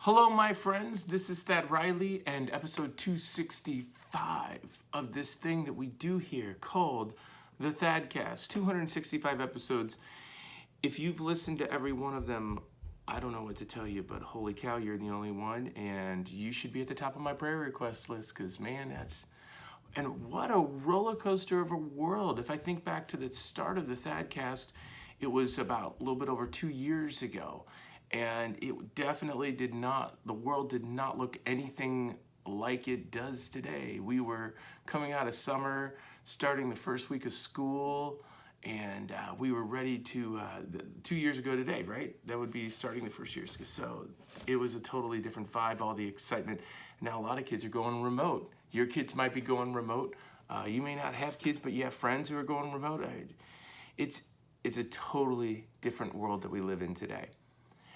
Hello, my friends. This is Thad Riley and episode 265 of this thing that we do here called the Thadcast. 265 episodes. If you've listened to every one of them, I don't know what to tell you, but holy cow, you're the only one, and you should be at the top of my prayer request list because, man, and what a roller coaster of a world. If I think back to the start of the Thadcast, it was about a little bit over 2 years ago. And it definitely the world did not look anything like it does today. We were coming out of summer, starting the first week of school, and we were ready to, 2 years ago today, right? That would be starting the first year. So it was a totally different vibe, all the excitement. Now a lot of kids are going remote. Your kids might be going remote. You may not have kids, but you have friends who are going remote. It's a totally different world that we live in today.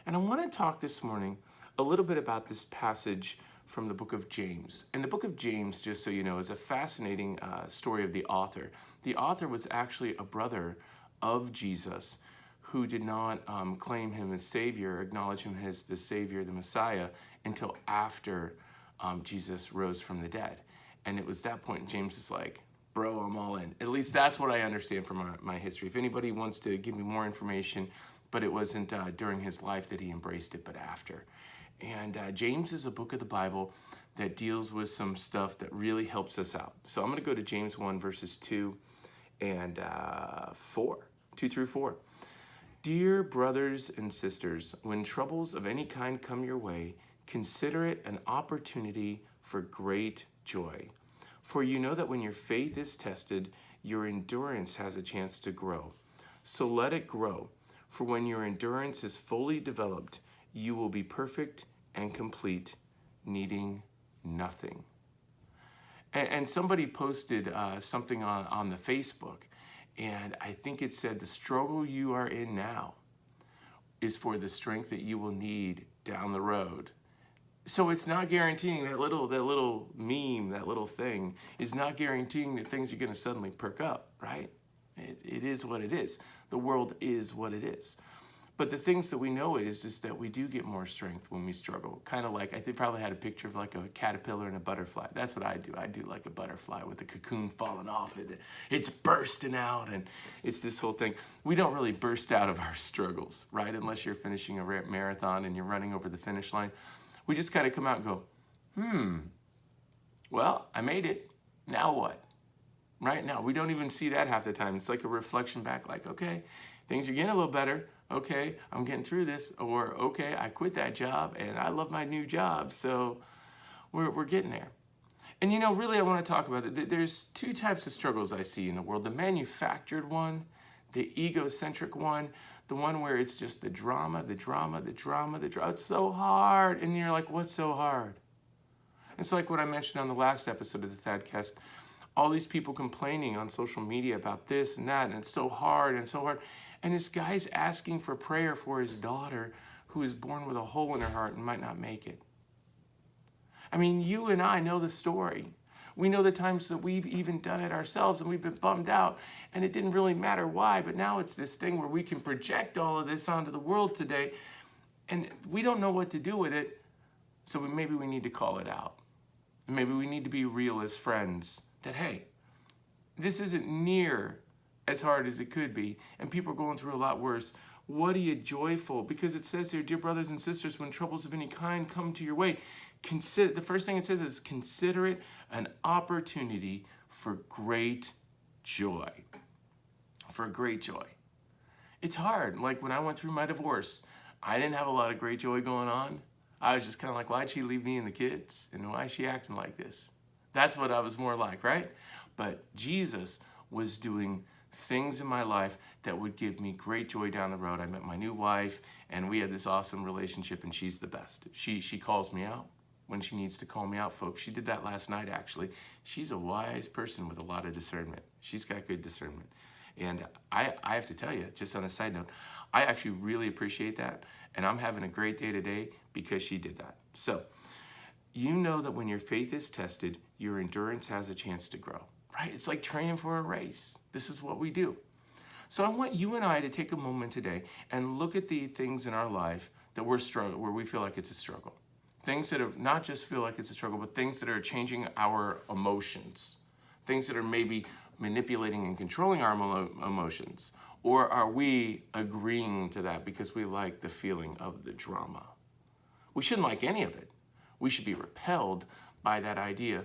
And I want to talk this morning a little bit about this passage from the book of James. And the book of James, just so you know, is a fascinating story of the author. The author was actually a brother of Jesus who did not claim him as Savior, acknowledge him as the Savior, the Messiah, until after Jesus rose from the dead. And it was that point James is like, bro, I'm all in. At least that's what I understand from my history. If anybody wants to give me more information, but it wasn't during his life that he embraced it, but after. And James is a book of the Bible that deals with some stuff that really helps us out. So I'm going to go to James 1, verses 2 and 4, 2 through 4. Dear brothers and sisters, when troubles of any kind come your way, consider it an opportunity for great joy. For you know that when your faith is tested, your endurance has a chance to grow. So let it grow. For when your endurance is fully developed, you will be perfect and complete, needing nothing. And somebody posted something on the Facebook, and I think it said, the struggle you are in now is for the strength that you will need down the road. So it's not guaranteeing that little meme, that little thing, is not guaranteeing that things are going to suddenly perk up, right? It is what it is. The world is what it is. But the things that we know is that we do get more strength when we struggle. Kind of like, I think probably had a picture of like a caterpillar and a butterfly. That's what I do. I do like a butterfly with a cocoon falling off it. It's bursting out, and it's this whole thing. We don't really burst out of our struggles, right? Unless you're finishing a marathon and you're running over the finish line. We just kind of come out and go, well, I made it. Now what? Right now, we don't even see that half the time. It's like a reflection back, like, okay, things are getting a little better. Okay, I'm getting through this. Or, okay, I quit that job and I love my new job. So we're getting there. And, really, I want to talk about it. There's two types of struggles I see in the world. The manufactured one, the egocentric one, the one where it's just the drama. It's so hard. And you're like, what's so hard? It's like what I mentioned on the last episode of the Thadcast. All these people complaining on social media about this and that, and it's so hard and so hard. And this guy's asking for prayer for his daughter who is born with a hole in her heart and might not make it. I mean, you and I know the story. We know the times that we've even done it ourselves and we've been bummed out and it didn't really matter why, but now it's this thing where we can project all of this onto the world today and we don't know what to do with it, so maybe we need to call it out. Maybe we need to be real as friends. That, hey, this isn't near as hard as it could be, and people are going through a lot worse. What are you joyful? Because it says here, dear brothers and sisters, when troubles of any kind come to your way, the first thing it says is consider it an opportunity for great joy. For great joy. It's hard. Like when I went through my divorce, I didn't have a lot of great joy going on. I was just kind of like, why'd she leave me and the kids? And why is she acting like this? That's what I was more like, right? But Jesus was doing things in my life that would give me great joy down the road. I met my new wife, and we had this awesome relationship, and she's the best. She calls me out when she needs to call me out, folks. She did that last night, actually. She's a wise person with a lot of discernment. She's got good discernment. And I have to tell you, just on a side note, I actually really appreciate that, and I'm having a great day today because she did that. So, you know that when your faith is tested, your endurance has a chance to grow, right? It's like training for a race. This is what we do. So I want you and I to take a moment today and look at the things in our life that we're struggling, where we feel like it's a struggle. things that are not just feel like it's a struggle, but things that are changing our emotions, things that are maybe manipulating and controlling our emotions? Or are we agreeing to that because we like the feeling of the drama? We shouldn't like any of it. We should be repelled by that idea,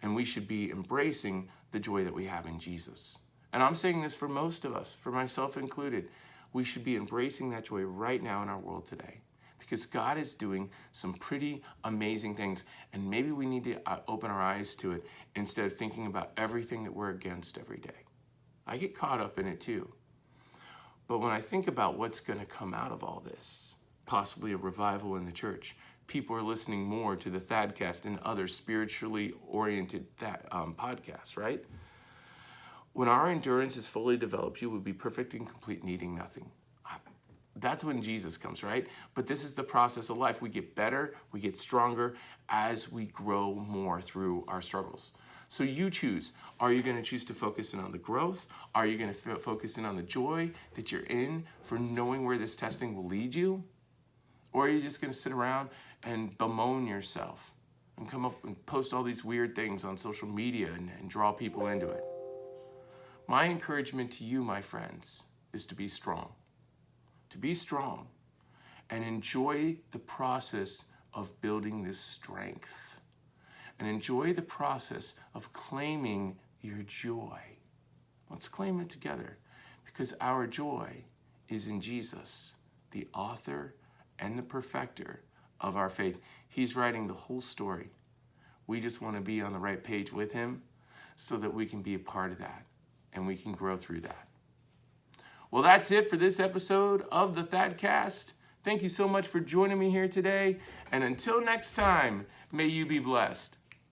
and we should be embracing the joy that we have in Jesus. And I'm saying this for most of us, for myself included. We should be embracing that joy right now in our world today, because God is doing some pretty amazing things, and maybe we need to open our eyes to it instead of thinking about everything that we're against every day. I get caught up in it too. But when I think about what's going to come out of all this, possibly a revival in the church, people are listening more to the Thadcast and other spiritually oriented podcasts, right? When our endurance is fully developed, you will be perfect and complete, needing nothing. That's when Jesus comes, right? But this is the process of life. We get better, we get stronger as we grow more through our struggles. So you choose. Are you going to choose to focus in on the growth? Are you going to focus in on the joy that you're in for knowing where this testing will lead you? Or are you just going to sit around and bemoan yourself and come up and post all these weird things on social media and draw people into it? My encouragement to you, my friends, is to be strong. To be strong and enjoy the process of building this strength. And enjoy the process of claiming your joy. Let's claim it together, because our joy is in Jesus, the author and the perfecter of our faith. He's writing the whole story. We just want to be on the right page with him so that we can be a part of that and we can grow through that. Well, that's it for this episode of the Thadcast. Thank you so much for joining me here today. And until next time, may you be blessed.